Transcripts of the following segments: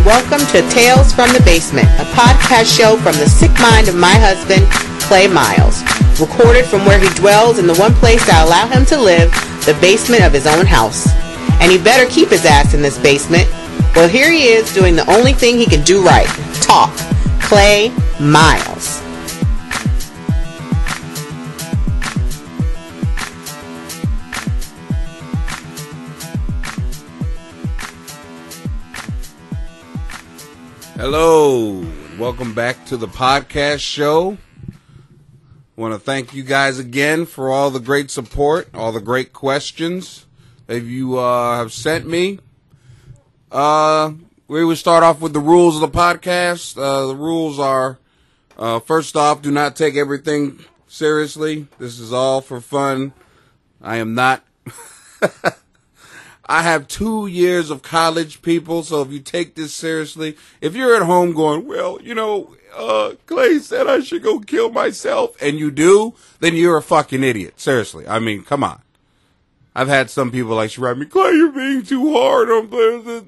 Welcome to Tales from the Basement, a podcast show from the sick mind of my husband, Clay Miles, recorded from where he dwells in the one place I allow him to live, the basement of his own house. And he better keep his ass in this basement. Well, here he is doing the only thing he can do right, talk. Clay Miles. Hello, welcome back to the podcast show. I want to thank you guys again for all the great support, all the great questions that you have sent me. We will start off with the rules of the podcast. The rules are, first off, do not take everything seriously. This is all for fun. I am not... I have 2 years of college, people, so if you take this seriously, if you're at home going, well, you know, Clay said I should go kill myself, and you do, then you're a fucking idiot. Seriously. I mean, come on. I've had some people like, she write me, Clay, you're being too hard.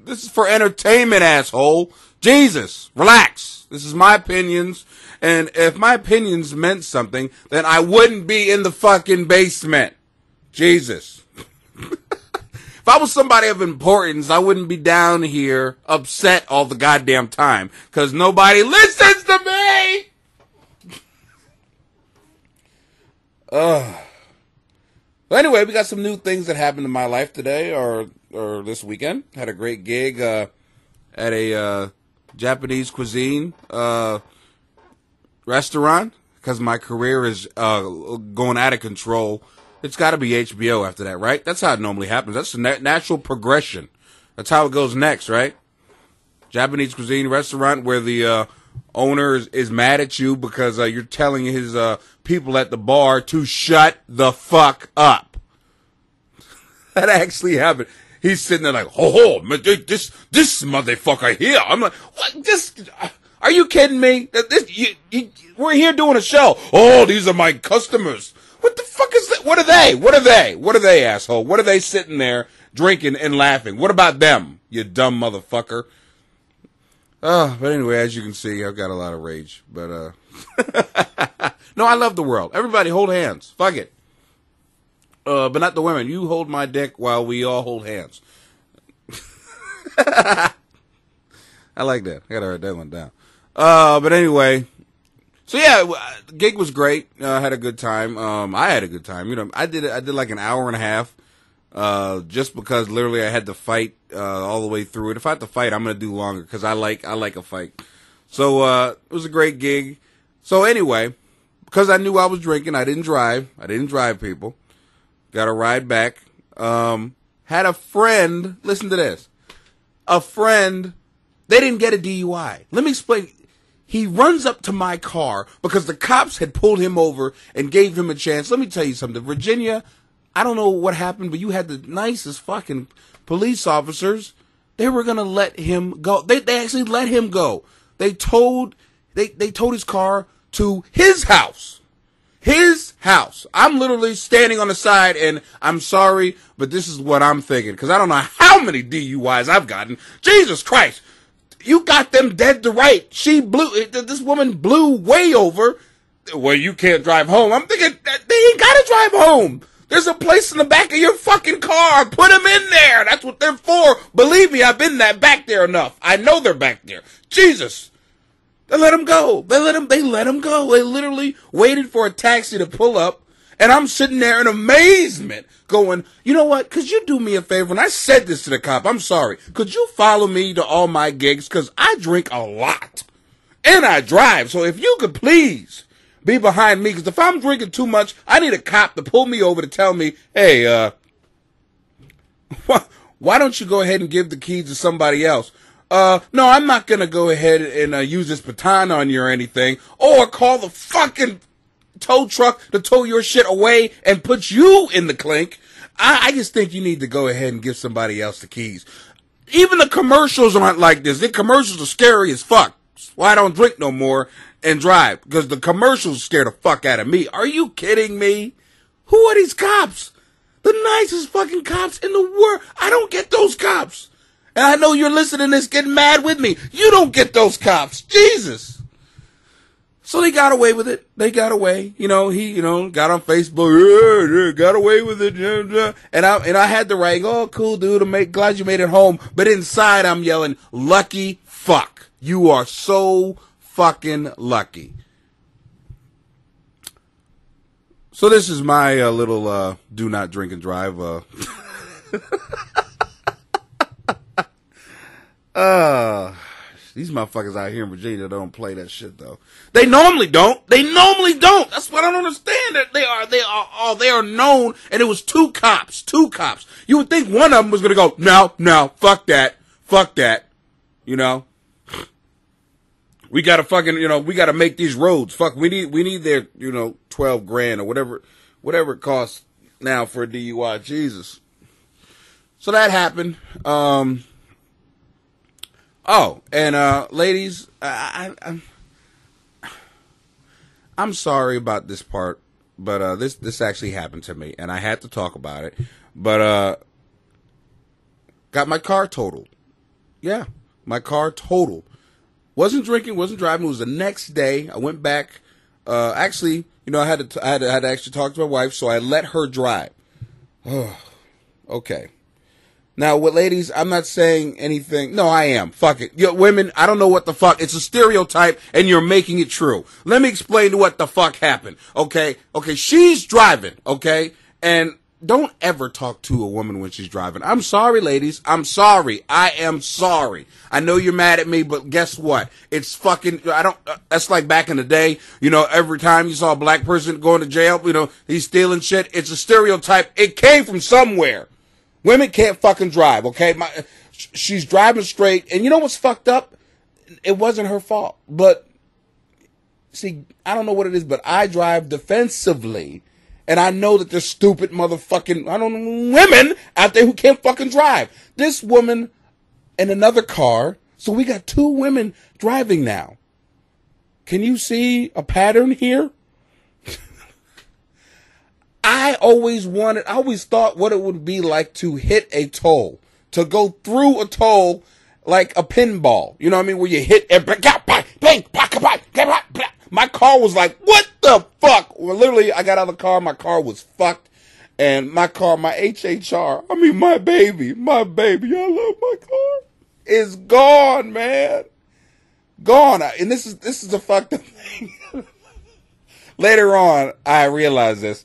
This is for entertainment, asshole. Jesus, relax. This is my opinions, and if my opinions meant something, then I wouldn't be in the fucking basement. Jesus. If I was somebody of importance, I wouldn't be down here upset all the goddamn time, because nobody listens to me! But anyway, we got some new things that happened in my life today, or this weekend. Had a great gig at a Japanese cuisine restaurant, because my career is going out of control. It's got to be HBO after that, right? That's how it normally happens. That's the natural progression. That's how it goes next, right? Japanese cuisine restaurant where the owner is mad at you because you're telling his people at the bar to shut the fuck up. That actually happened. He's sitting there like, oh, this motherfucker here. I'm like, what? Are you kidding me? We're here doing a show. Oh, these are my customers. What the fuck is that? What are they? What are they, asshole? What are they sitting there drinking and laughing? What about them, you dumb motherfucker? But anyway, as you can see, I've got a lot of rage. But, no, I love the world. Everybody hold hands. Fuck it. But not the women. You hold my dick while we all hold hands. I like that. I gotta write that one down. But anyway... So yeah, the gig was great. I had a good time. I had a good time. You know, I did like an hour and a half, just because literally I had to fight, all the way through it. If I have to fight, I'm going to do longer because I like a fight. So, it was a great gig. So anyway, because I knew I was drinking, I didn't drive, people. Got a ride back. Had a friend, listen to this. A friend, they didn't get a DUI. Let me explain. He runs up to my car because the cops had pulled him over and gave him a chance. Let me tell you something. Virginia, I don't know what happened, but you had the nicest fucking police officers. They were going to let him go. They actually let him go. They towed his car to his house. His house. I'm literally standing on the side, and I'm sorry, but this is what I'm thinking, because I don't know how many DUIs I've gotten. Jesus Christ. You got them dead to right. This woman blew way over. Well, you can't drive home. I'm thinking, they ain't gotta drive home. There's a place in the back of your fucking car. Put them in there. That's what they're for. Believe me, I've been back there enough. I know they're back there. Jesus. They let him go. They let him go. They literally waited for a taxi to pull up. And I'm sitting there in amazement going, you know what? Could you do me a favor? And I said this to the cop. I'm sorry. Could you follow me to all my gigs? Because I drink a lot. And I drive. So if you could please be behind me. Because if I'm drinking too much, I need a cop to pull me over to tell me, hey, why don't you go ahead and give the keys to somebody else? No, I'm not going to go ahead and use this baton on you or anything. Or call the fucking tow truck to tow your shit away and put you in the clink. I just think you need to go ahead and give somebody else the keys. Even the commercials aren't like this. The commercials are scary as fuck. Why I don't drink no more and drive. Because the commercials scare the fuck out of me. Are you kidding me? Who are these cops? The nicest fucking cops in the world. I don't get those cops. And I know you're listening to this getting mad with me. You don't get those cops. Jesus. So they got away with it. They got away. He, got on Facebook. Yeah, got away with it. And I had to write, oh, cool, dude. Glad you made it home. But inside I'm yelling, lucky fuck. You are so fucking lucky. So this is my little do not drink and drive. These motherfuckers out here in Virginia don't play that shit though. They normally don't. That's what I don't understand. That they are known, and it was two cops. You would think one of them was gonna go, no, fuck that. We gotta fucking, we gotta make these roads. Fuck, we need their, $12,000 or whatever it costs now for a DUI. Jesus. So that happened. Ladies, I'm sorry about this part, but this actually happened to me, and I had to talk about it. But got my car totaled. Yeah, my car totaled. Wasn't drinking, wasn't driving. It was the next day. I went back. Actually, I had to actually talk to my wife, so I let her drive. Oh, okay. Now, ladies, I'm not saying anything. No, I am. Fuck it. Women, I don't know what the fuck. It's a stereotype, and you're making it true. Let me explain what the fuck happened. Okay, she's driving. Okay, and don't ever talk to a woman when she's driving. I'm sorry, ladies. I'm sorry. I am sorry. I know you're mad at me, but guess what? It's fucking, that's like back in the day, every time you saw a black person going to jail, he's stealing shit. It's a stereotype. It came from somewhere. Women can't fucking drive, okay? She's driving straight, and you know what's fucked up? It wasn't her fault. But, see, I don't know what it is, but I drive defensively. And I know that there's stupid motherfucking, women out there who can't fucking drive. This woman in another car, so we got two women driving now. Can you see a pattern here? I always thought what it would be like to hit a toll, to go through a toll like a pinball. You know what I mean? Where you hit my car was like, what the fuck? Well, literally, I got out of the car, my car was fucked. And my HHR, my baby, I love my car, is gone, man. Gone. And this is a fucked up thing. Later on, I realized this.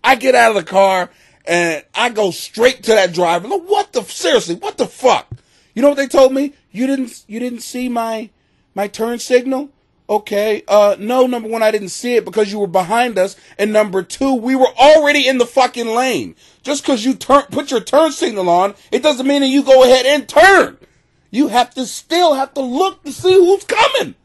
I get out of the car and I go straight to that driver. Look, seriously, what the fuck? You know what they told me? You didn't see my turn signal? Okay. No, number one, I didn't see it because you were behind us. And number two, we were already in the fucking lane. Just because you put your turn signal on, it doesn't mean that you go ahead and turn. You still have to look to see who's coming.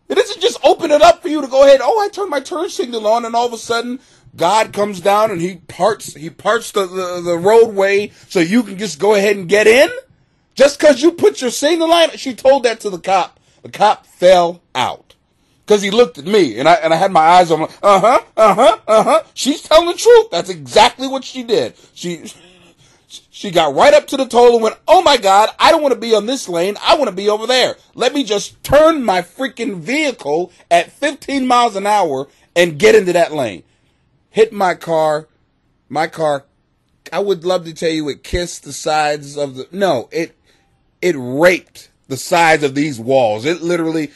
It doesn't just open it up for you to go ahead. Oh, I turned my turn signal on, and all of a sudden, God comes down and he parts the roadway so you can just go ahead and get in? Just because you put your signal on? She told that to the cop. The cop fell out. Because he looked at me, and I had my eyes on him. She's telling the truth. That's exactly what she did. She got right up to the toll and went, oh my God, I don't want to be on this lane. I want to be over there. Let me just turn my freaking vehicle at 15 miles an hour and get into that lane. Hit my car, I would love to tell you it kissed the sides of it raped the sides of these walls. It literally,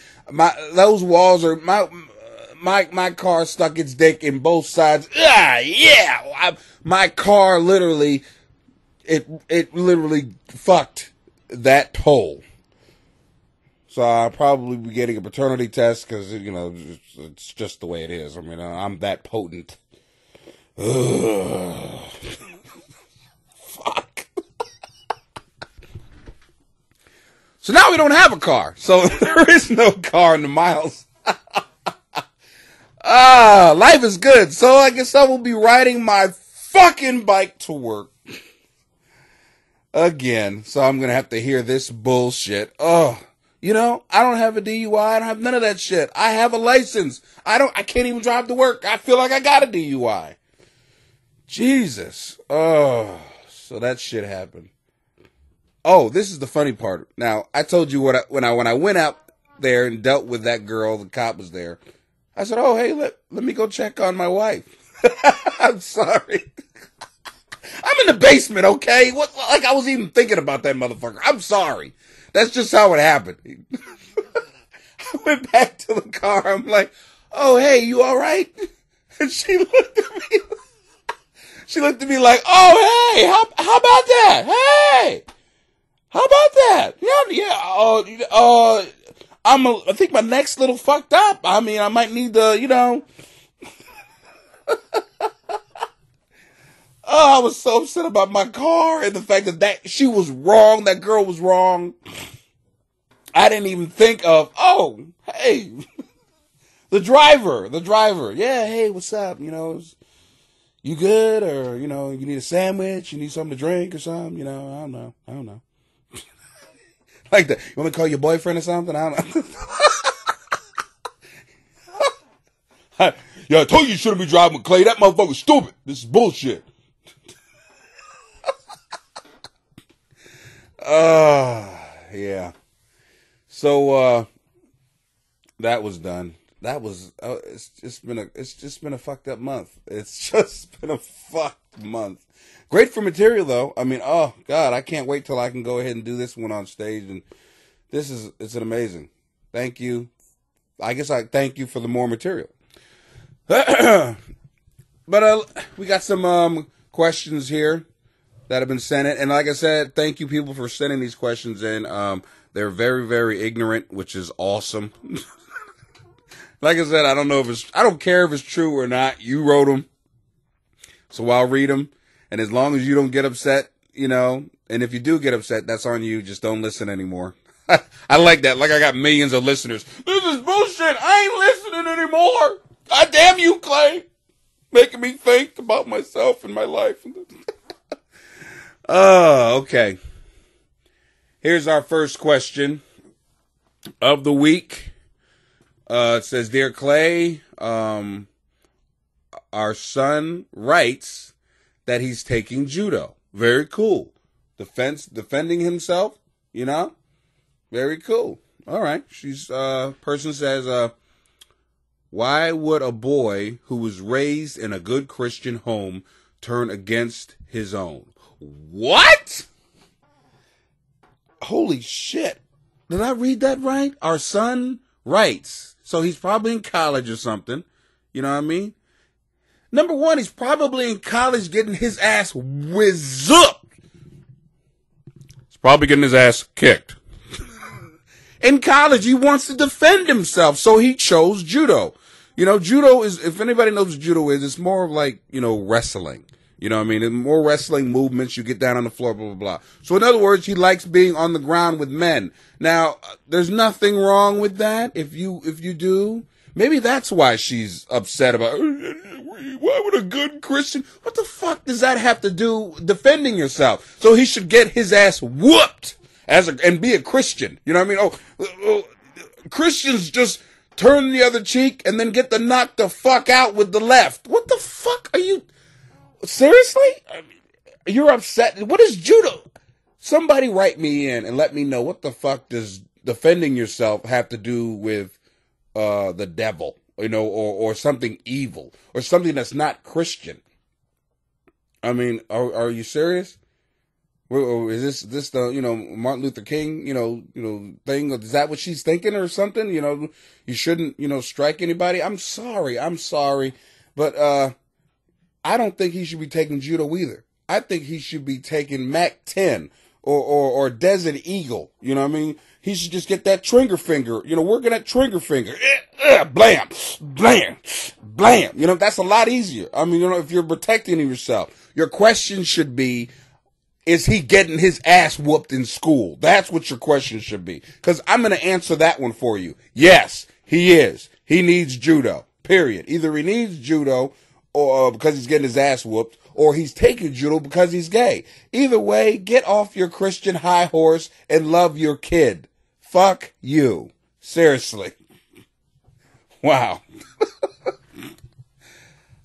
those walls are, my car stuck its dick in both sides. My car literally, it literally fucked that toll. So I'll probably be getting a paternity test because, it's just the way it is. I'm that potent. Ugh. Fuck. So now we don't have a car. So there is no car in the miles. Life is good. So I guess I will be riding my fucking bike to work. Again. So I'm going to have to hear this bullshit. I don't have a DUI. I don't have none of that shit. I have a license. I can't even drive to work. I feel like I got a DUI. Jesus. Oh, so that shit happened. Oh, this is the funny part. Now, I told you when I went out there and dealt with that girl, the cop was there. I said, "Oh, hey, let me go check on my wife." I'm sorry. I'm in the basement, okay? What? Like I was even thinking about that motherfucker. I'm sorry. That's just how it happened. I went back to the car. I'm like, "Oh, hey, you all right?" And she looked at me. She looked at me like, "Oh, hey, how about that? Hey, how about that? Yeah. I think my neck's a little fucked up. I mean, I might need to, Oh, I was so upset about my car and the fact that she was wrong. That girl was wrong. I didn't even think of, oh, hey, the driver. Yeah, hey, what's up? You good? Or, you need a sandwich? You need something to drink or something? I don't know. Like that. You want me to call your boyfriend or something? I don't know. Yeah, I told you shouldn't be driving with Clay. That motherfucker's stupid. This is bullshit. Yeah. So, that was done. That was, it's just been a fucked up month. It's just been a fucked month. Great for material though. I mean, oh God, I can't wait till I can go ahead and do this one on stage. And it's an amazing. Thank you. I guess I thank you for the more material. But, we got some, questions here that have been sent in. And like I said, thank you people for sending these questions in. They're very, very ignorant, which is awesome. Like I said, I don't care if it's true or not. You wrote them. So I'll read them. And as long as you don't get upset, and if you do get upset, that's on you. Just don't listen anymore. I like that. Like I got millions of listeners. This is bullshit. I ain't listening anymore. God damn you, Clay. Making me think about myself and my life. Okay. Here's our first question of the week. It says, Dear Clay, our son writes that he's taking judo. Very cool. Defending himself, Very cool. All right. Person says, why would a boy who was raised in a good Christian home turn against his own? What? Holy shit. Did I read that right? Our son writes. So he's probably in college or something. You know what I mean? Number one, he's probably in college getting his ass whizzed up. He's probably getting his ass kicked. In college, he wants to defend himself, so he chose judo. Judo is, if anybody knows what judo is, it's more of like, wrestling. You know what I mean? More wrestling movements, you get down on the floor, blah, blah, blah. So in other words, he likes being on the ground with men. Now, there's nothing wrong with that if you do. Maybe that's why she's upset about, why would a good Christian, what the fuck does that have to do defending yourself? So he should get his ass whooped and be a Christian. You know what I mean? Christians just turn the other cheek and then get the knock the fuck out with the left. What the fuck are you, seriously? You're upset. What is judo? Somebody write me in and let me know what the fuck does defending yourself have to do with the devil, or something evil, or something that's not Christian. I mean, are you serious? Is this the Martin Luther King thing? Is that what she's thinking or something? You shouldn't strike anybody. I'm sorry, but I don't think he should be taking judo either. I think he should be taking Mac 10 or Desert Eagle. You know what I mean? He should just get that trigger finger. Working that trigger finger. Blam, blam, blam. That's a lot easier. I mean, if you're protecting yourself, your question should be, is he getting his ass whooped in school? That's what your question should be. Because I'm going to answer that one for you. Yes, he is. He needs judo. Period. Either he needs judo or because he's getting his ass whooped, or he's taking judo because he's gay. Either way, get off your Christian high horse and love your kid. Fuck you. Seriously. Wow.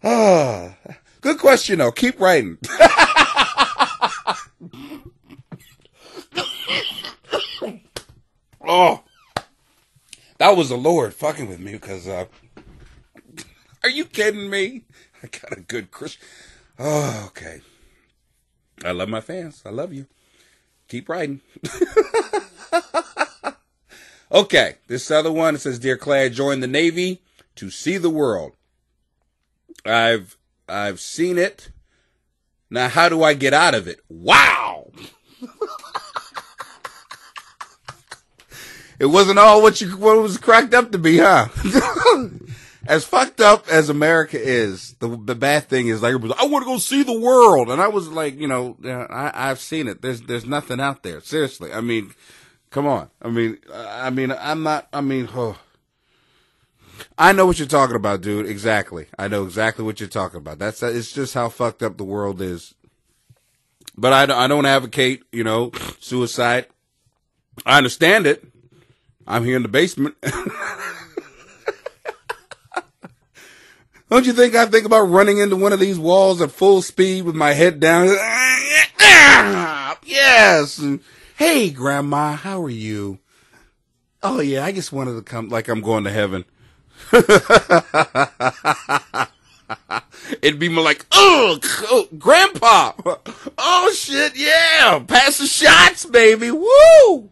Good question, though. Keep writing. That was the Lord fucking with me because, are you kidding me? I got a good Christian. Oh, okay. I love my fans. I love you. Keep writing. Okay, this other one, it says, Dear Clay, I joined the Navy to see the world. I've seen it. Now, how do I get out of it? Wow! It wasn't all what it was cracked up to be, huh? As fucked up as America is, the bad thing is, like, I want to go see the world. And I was like, I've seen it. There's nothing out there. Seriously. I mean, come on. I know what you're talking about, dude. Exactly. I know exactly what you're talking about. It's just how fucked up the world is. But I don't advocate, suicide. I understand it. I'm here in the basement. Don't you think I think about running into one of these walls at full speed with my head down? Yes. And, hey, Grandma, how are you? Oh, yeah, I just wanted to come like I'm going to heaven. It'd be more like, oh, Grandpa. Oh, shit, yeah. Pass the shots, baby. Woo.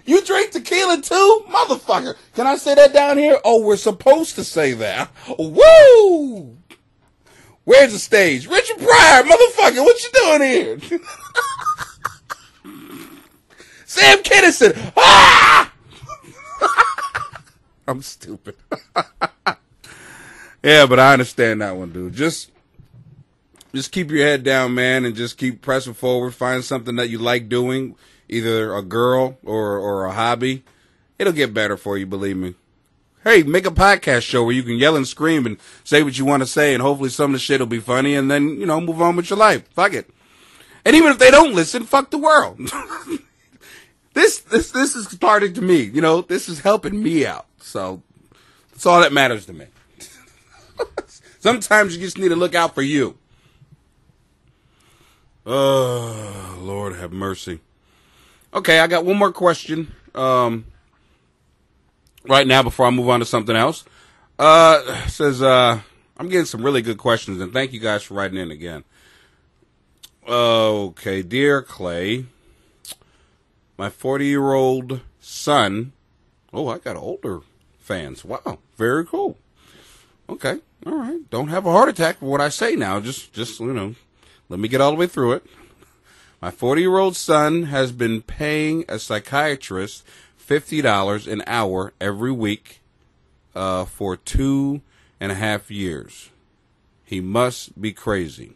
You drink tequila too? Motherfucker. Can I say that down here? Oh, we're supposed to say that. Woo! Where's the stage? Richard Pryor, motherfucker, what you doing here? Sam Kinison. Ah! I'm stupid. Yeah, but I understand that one, dude. Just keep your head down, man, and just keep pressing forward. Find something that you like doing. Either a girl or a hobby. It'll get better for you, believe me. Hey, make a podcast show where you can yell and scream and say what you want to say, and hopefully some of the shit will be funny, and then, move on with your life. Fuck it. And even if they don't listen, fuck the world. This is starting to me. This is helping me out. So that's all that matters to me. Sometimes you just need to look out for you. Oh, Lord have mercy. Okay, I got one more question right now before I move on to something else. It says, I'm getting some really good questions, and thank you guys for writing in again. Okay, Dear Clay, my 40-year-old son, I got older fans. Wow, very cool. Okay, all right. Don't have a heart attack for what I say now. Just let me get all the way through it. My 40-year-old son has been paying a psychiatrist $50 an hour every week for 2.5 years. He must be crazy.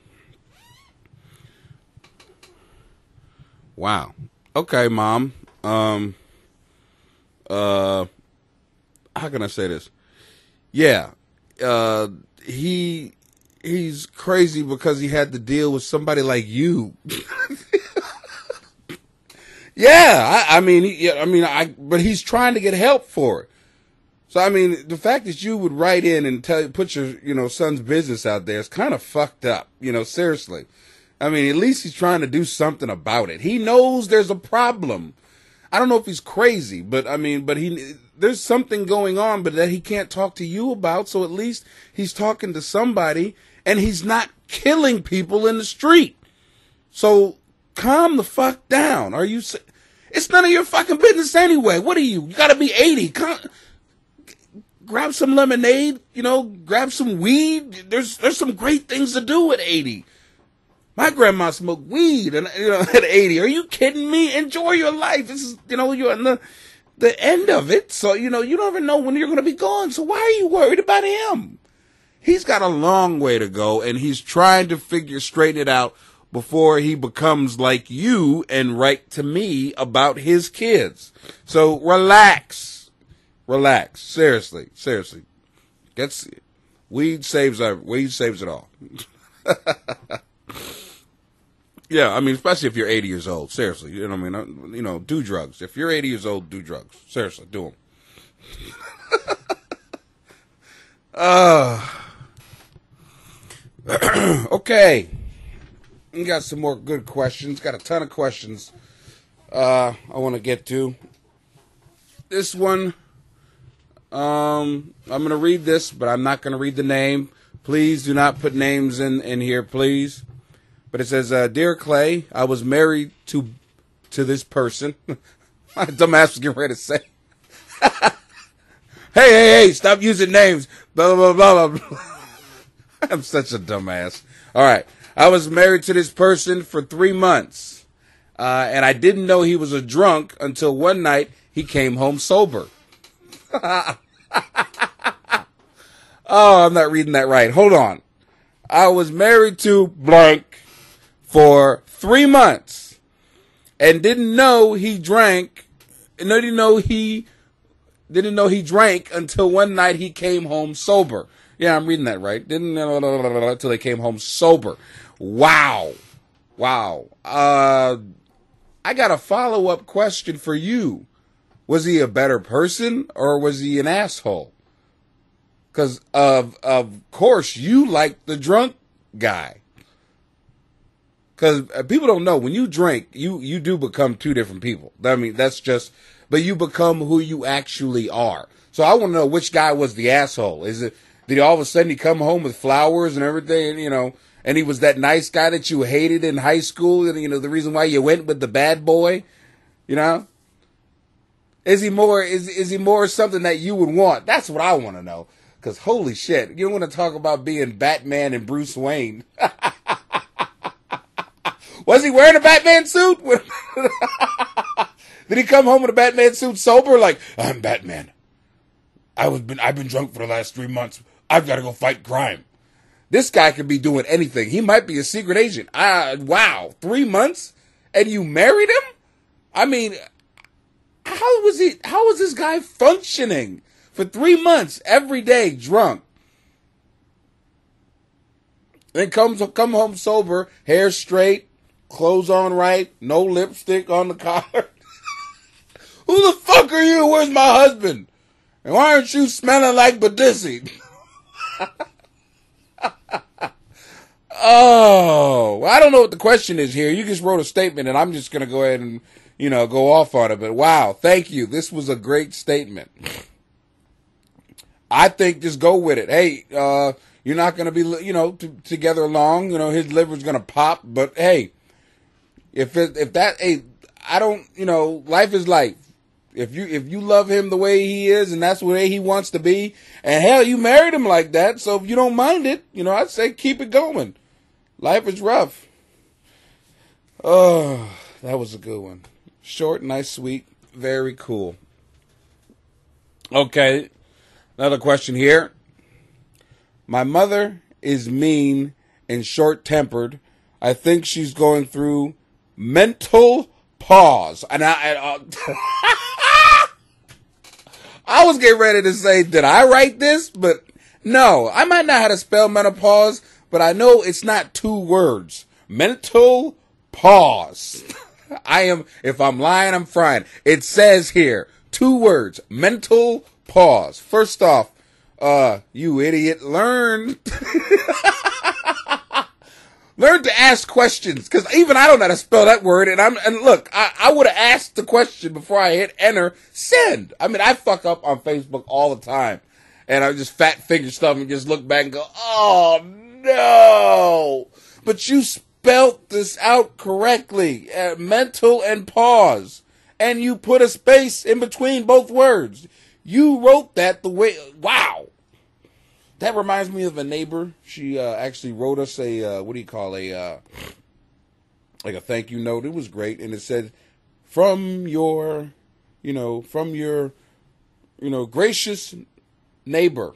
Wow. Okay, Mom. How can I say this? Yeah. He's crazy because he had to deal with somebody like you. Yeah, but he's trying to get help for it. So, the fact that you would write in and put your, son's business out there is kind of fucked up, seriously. At least he's trying to do something about it. He knows there's a problem. I don't know if he's crazy, but there's something going on, but that he can't talk to you about. So at least he's talking to somebody, and he's not killing people in the street. So calm the fuck down. It's none of your fucking business anyway. What are you? You gotta be 80. Grab some lemonade, grab some weed. There's some great things to do at 80. My grandma smoked weed and at 80. Are you kidding me? Enjoy your life. This is, you're in the end of it. So, you don't even know when you're going to be gone. So why are you worried about him? He's got a long way to go, and he's trying to straighten it out before he becomes like you and write to me about his kids. So relax. Seriously. Weed saves it all. Yeah, especially if you're 80 years old. Seriously, do drugs. If you're 80 years old, do drugs. Seriously, do them. Okay. We got some more good questions. Got a ton of questions I want to get to. This one, I'm going to read this, but I'm not going to read the name. Please do not put names in here, please. But it says, Dear Clay, I was married to this person. My dumbass was getting ready to say. Hey, stop using names. Blah, blah, blah, blah, blah. I'm such a dumbass. All right. I was married to this person for 3 months. And I didn't know he was a drunk until one night he came home sober. Oh, I'm not reading that right. Hold on. I was married to blank for 3 months and didn't know he drank. Didn't know he drank until one night he came home sober. Yeah, I'm reading that right. Didn't know until they came home sober. Wow. I got a follow-up question for you. Was he a better person or was he an asshole? Because of course you like the drunk guy. Because people don't know, when you drink, you do become two different people. I mean, that's just, but you become who you actually are. So I want to know which guy was the asshole. Did he all of a sudden he come home with flowers and everything, and he was that nice guy that you hated in high school, and the reason why you went with the bad boy, Is he more something that you would want? That's what I want to know. Because holy shit, you don't want to talk about being Batman and Bruce Wayne. Was he wearing a Batman suit? Did he come home with a Batman suit sober? Like, I'm Batman. I've been drunk for the last 3 months. I've got to go fight crime. This guy could be doing anything. He might be a secret agent. Wow, 3 months? And you married him? I mean, how was this guy functioning for 3 months, every day, drunk? Then come home sober, hair straight, clothes on right, no lipstick on the collar. Who the fuck are you? Where's my husband? And why aren't you smelling like Badissi? Oh, well, I don't know what the question is here. You just wrote a statement, and I'm just going to go ahead and, go off on it. But wow, thank you. This was a great statement. I think just go with it. Hey, you're not going to be, together long. His liver's going to pop. But hey, life is life. If you love him the way he is and that's the way he wants to be, and hell, you married him like that, so if you don't mind it, I'd say keep it going. Life is rough. Oh, that was a good one. Short, nice, sweet, very cool. Okay, another question here. My mother is mean and short-tempered. I think she's going through mental pause. And I was getting ready to say, did I write this? But no, I might not know how to spell menopause, but I know it's not 2 words. Mental pause. If I'm lying, I'm frying. It says here, 2 words, mental pause. First off, you idiot, learn to ask questions, because even I don't know how to spell that word, and look, I would have asked the question before I hit enter, send. I mean, I fuck up on Facebook all the time, and I just fat finger stuff and just look back and go, oh no, but you spelt this out correctly, mental and pause, and you put a space in between both words. You wrote that the way, wow. That reminds me of a neighbor. She actually wrote us a like a thank you note. It was great, and it said, from your gracious neighbor.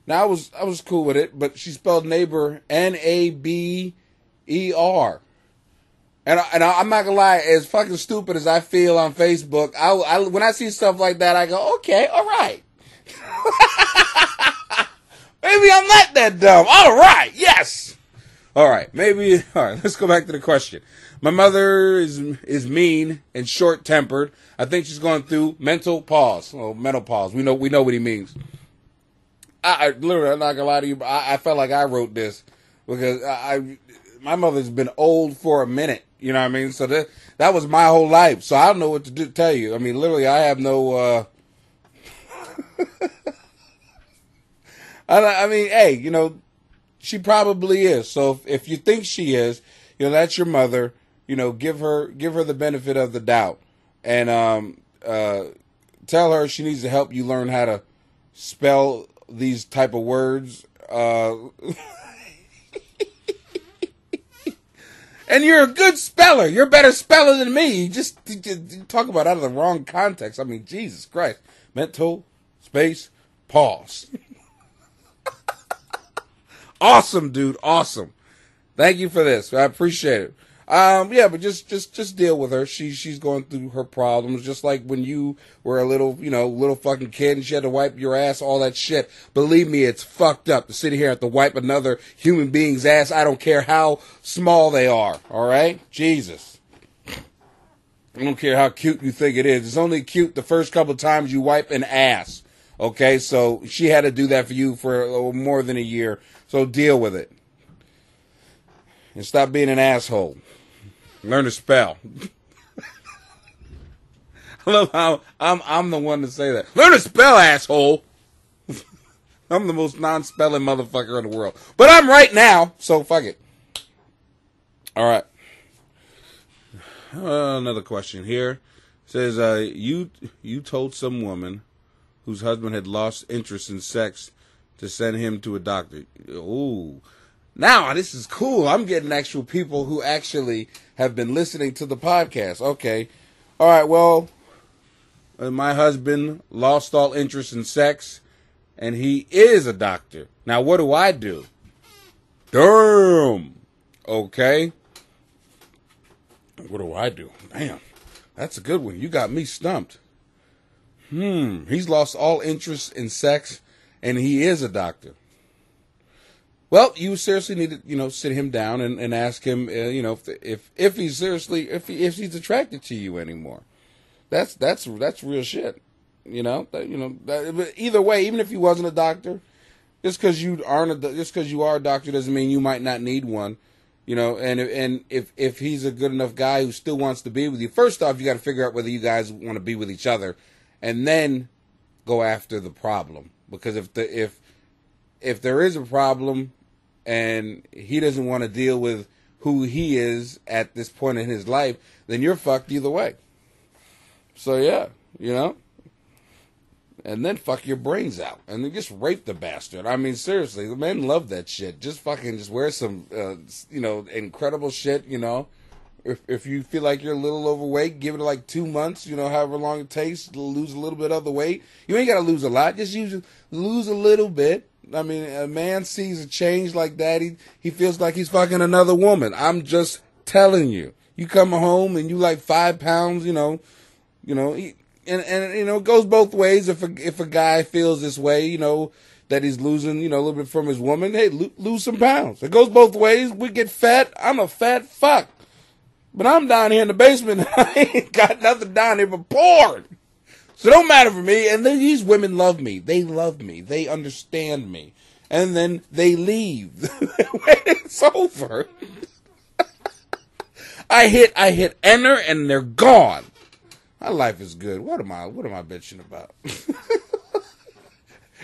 Now I was cool with it, but she spelled neighbor Naber, and I'm not gonna lie, as fucking stupid as I feel on Facebook, I when I see stuff like that, I go, okay, all right. Maybe I'm not that dumb. All right, yes. All right, let's go back to the question. My mother is mean and short-tempered. I think she's going through mental pause. Oh, mental pause. We know what he means. I literally, I'm not gonna lie to you, I felt like I wrote this because my mother's been old for a minute. You know what I mean? So that was my whole life. So I don't know what to tell you. I mean, literally, I have no I mean, hey, you know, she probably is. So if you think she is, you know, that's your mother. You know, give her the benefit of the doubt, and tell her she needs to help you learn how to spell these type of words. And you're a good speller. You're a better speller than me. You just talk about out of the wrong context. I mean, Jesus Christ. Mental space pause. Awesome, dude. Awesome. Thank you for this. I appreciate it. Yeah, but just deal with her. She's going through her problems, just like when you were a little fucking kid and she had to wipe your ass, all that shit. Believe me, it's fucked up to sit here and have to wipe another human being's ass. I don't care how small they are. All right, Jesus. I don't care how cute you think it is. It's only cute the first couple of times you wipe an ass. Okay, so she had to do that for you for a little more than a year. So deal with it and stop being an asshole. Learn to spell. I love how I'm the one to say that. Learn to spell, asshole. I'm the most non-spelling motherfucker in the world. But I'm right now, so fuck it. All right. Another question here. It says, you told some woman whose husband had lost interest in sex to send him to a doctor. Ooh. Now, this is cool. I'm getting actual people who actually have been listening to the podcast. Okay. All right, well, my husband lost all interest in sex, and he is a doctor. Now, what do I do? Damn. Okay. What do I do? Damn. That's a good one. You got me stumped. He's lost all interest in sex, and he is a doctor. Well, you seriously need to, sit him down and ask him, if he's attracted to you anymore. That's real shit. But either way, even if he wasn't a doctor, just because you are a doctor doesn't mean you might not need one. And if he's a good enough guy who still wants to be with you, first off, you got to figure out whether you guys want to be with each other, and then go after the problem. Because if there is a problem, and he doesn't want to deal with who he is at this point in his life, then you're fucked either way. So yeah, and then fuck your brains out, and then just rape the bastard. I mean, seriously, the men love that shit. Just wear some, incredible shit. If you feel like you're a little overweight, give it like 2 months. However long it takes to lose a little bit of the weight. You ain't gotta lose a lot. Just lose a little bit. I mean, a man sees a change like that, he feels like he's fucking another woman. I'm just telling you. You come home and you like 5 pounds, and it goes both ways. If a guy feels this way, that he's losing, a little bit from his woman, hey, lose some pounds. It goes both ways. We get fat. I'm a fat fuck. But I'm down here in the basement. I ain't got nothing down here but porn. So it don't matter for me. And then these women love me. They love me. They understand me. And then they leave. When it's over, I hit enter and they're gone. My life is good. What am I bitching about?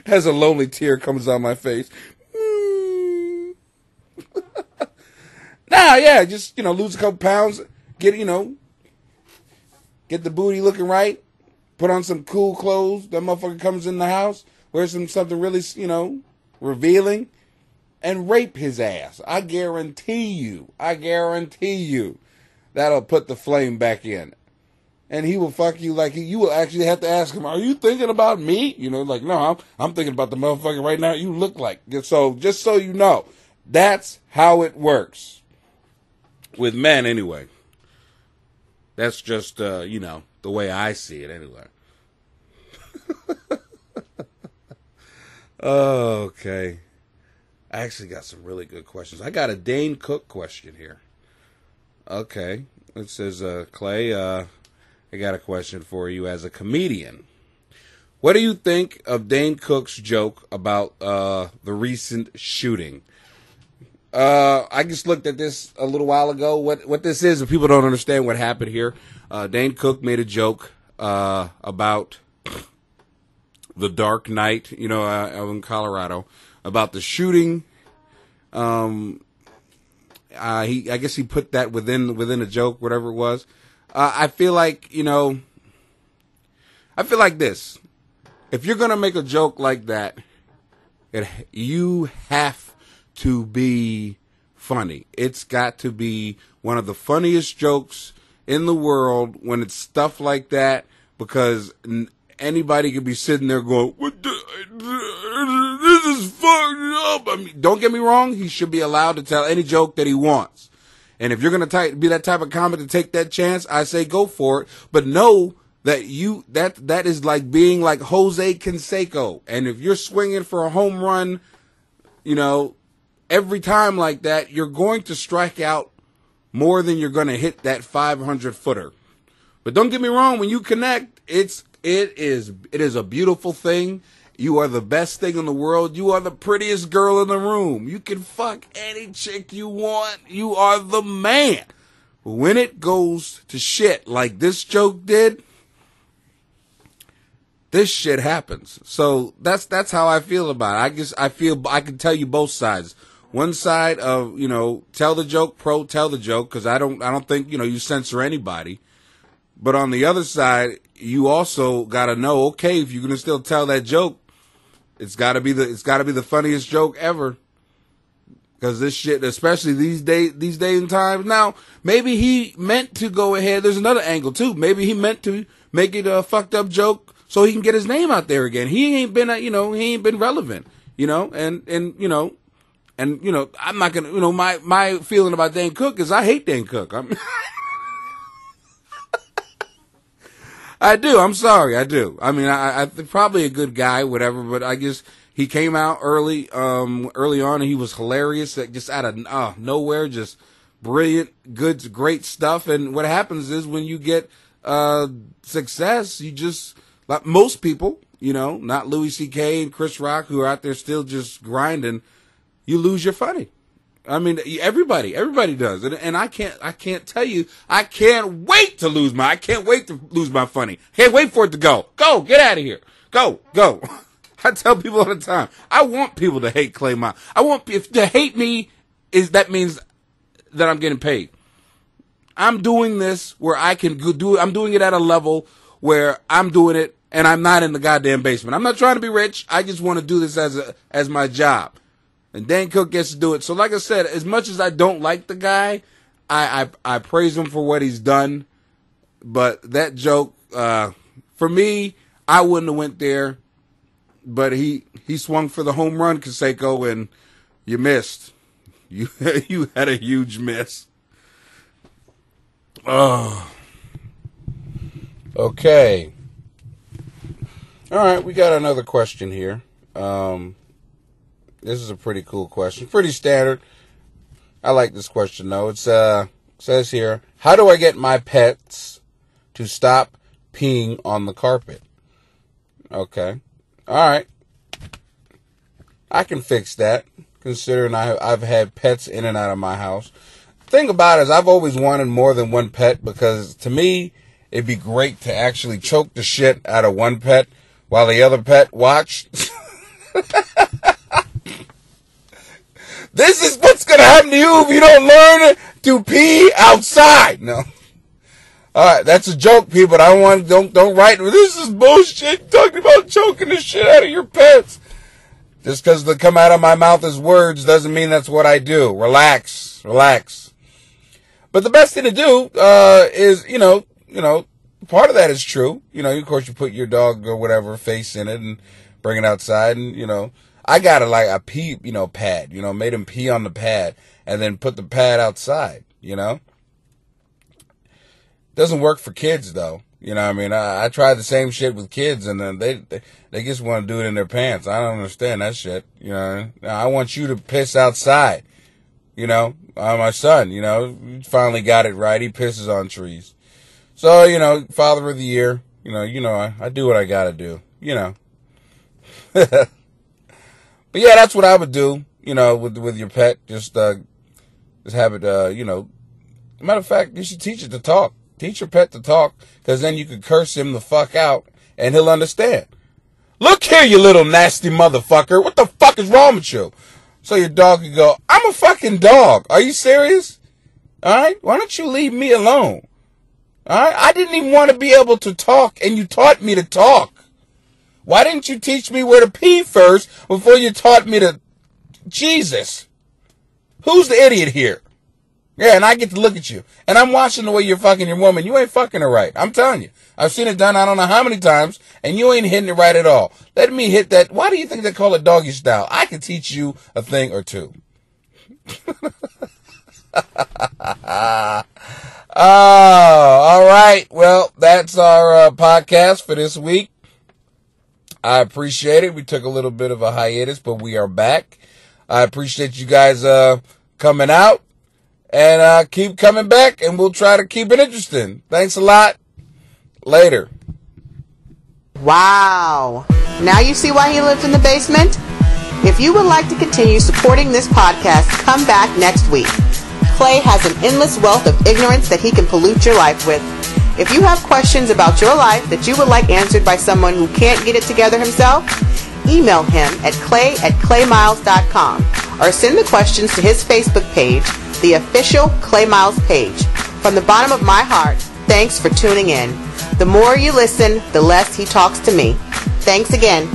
As a lonely tear comes down my face. Nah, yeah, just, lose a couple pounds, get the booty looking right, put on some cool clothes, that motherfucker comes in the house, wear something really, revealing, and rape his ass. I guarantee you, that'll put the flame back in. And he will fuck you like you will actually have to ask him, are you thinking about me? No, I'm thinking about the motherfucker right now you look like. So, just so you know, that's how it works. With men, anyway. That's just, the way I see it, anyway. Okay. I actually got some really good questions. I got a Dane Cook question here. Okay. It says, Clay, I got a question for you as a comedian. What do you think of Dane Cook's joke about the recent shooting? I just looked at this a little while ago. What this is, if people don't understand what happened here, Dane Cook made a joke about the Dark Knight, in Colorado, about the shooting. I guess he put that within a joke, whatever it was. I feel like this. If you're gonna make a joke like that, you have to be funny. It's got to be one of the funniest jokes in the world when it's stuff like that, because anybody could be sitting there going, this is fucked up. I mean, don't get me wrong, he should be allowed to tell any joke that he wants. And if you're going to be that type of comic to take that chance, I say go for it. But know that that is like being like Jose Canseco. And if you're swinging for a home run, every time like that, you're going to strike out more than you're going to hit that 500-footer. But don't get me wrong, when you connect, it is a beautiful thing. You are the best thing in the world. You are the prettiest girl in the room. You can fuck any chick you want. You are the man. When it goes to shit like this joke did, this shit happens. So that's how I feel about it. I feel I can tell you both sides. One side of, tell the joke, tell the joke, because I don't think, you censor anybody. But on the other side, you also got to know, okay, if you're going to still tell that joke, it's got to be the funniest joke ever. Because this shit, especially these days and times. Now, maybe he meant to go ahead. There's another angle too. Maybe he meant to make it a fucked up joke so he can get his name out there again. He ain't been, he ain't been relevant, and I'm not gonna, my feeling about Dan Cook is I hate Dan Cook. I do. I'm sorry. I do. I mean, I probably a good guy, whatever, but I guess he came out early on, and he was hilarious, just out of nowhere, just brilliant, good, great stuff. And what happens is when you get success, you just, like most people, not Louis C.K. and Chris Rock, who are out there still just grinding, you lose your funny. I mean, everybody does. And I can't tell you, I can't wait to lose I can't wait to lose my funny. Can't wait for it to go. Go, get out of here. Go. I tell people all the time, I want people to hate Clay Miles. If to hate me that means that I'm getting paid. I'm doing this where I can do it. I'm doing it at a level where I'm doing it and I'm not in the goddamn basement. I'm not trying to be rich. I just want to do this as my job. And Dan Cook gets to do it. So like I said, as much as I don't like the guy, I praise him for what he's done. But that joke, for me, I wouldn't have went there. But he swung for the home run, Canseco, and you missed. You had a huge miss. Oh. Okay. All right, we got another question here. This is a pretty cool question. Pretty standard. I like this question, though. It says here, how do I get my pets to stop peeing on the carpet? Okay. All right. I can fix that, considering I've had pets in and out of my house. The thing about it is I've always wanted more than one pet, because to me, it'd be great to actually choke the shit out of one pet while the other pet watched. This is what's going to happen to you if you don't learn to pee outside. No. All right, that's a joke, people. Don't write. This is bullshit. Talking about choking the shit out of your pets. Just because they come out of my mouth as words doesn't mean that's what I do. Relax. But the best thing to do is, part of that is true. Of course, you put your dog or whatever face in it and bring it outside, and I got a pee, pad, made him pee on the pad and then put the pad outside, Doesn't work for kids though. I tried the same shit with kids, and then they just want to do it in their pants. I don't understand that shit. I want you to piss outside. My son, finally got it right. He pisses on trees. So, Father of the Year, I do what I gotta do, But yeah, that's what I would do, with your pet. Just have it, matter of fact, you should teach it to talk. Teach your pet to talk, because then you could curse him the fuck out and he'll understand. Look here, you little nasty motherfucker. What the fuck is wrong with you? So your dog could go, I'm a fucking dog. Are you serious? All right? Why don't you leave me alone? All right? I didn't even want to be able to talk, and you taught me to talk. Why didn't you teach me where to pee first before you taught me to... Jesus. Who's the idiot here? Yeah, and I get to look at you. And I'm watching the way you're fucking your woman. You ain't fucking her right. I'm telling you. I've seen it done I don't know how many times, and you ain't hitting it right at all. Let me hit that. Why do you think they call it doggy style? I can teach you a thing or two. Oh, all right. Well, that's our podcast for this week. I appreciate it. We took a little bit of a hiatus, but we are back. I appreciate you guys coming out, and keep coming back, and we'll try to keep it interesting. Thanks a lot. Later. Wow. Now you see why he lives in the basement? If you would like to continue supporting this podcast, come back next week. Clay has an endless wealth of ignorance that he can pollute your life with. If you have questions about your life that you would like answered by someone who can't get it together himself, email him at clay@claymiles.com or send the questions to his Facebook page, the official Clay Miles page. From the bottom of my heart, thanks for tuning in. The more you listen, the less he talks to me. Thanks again.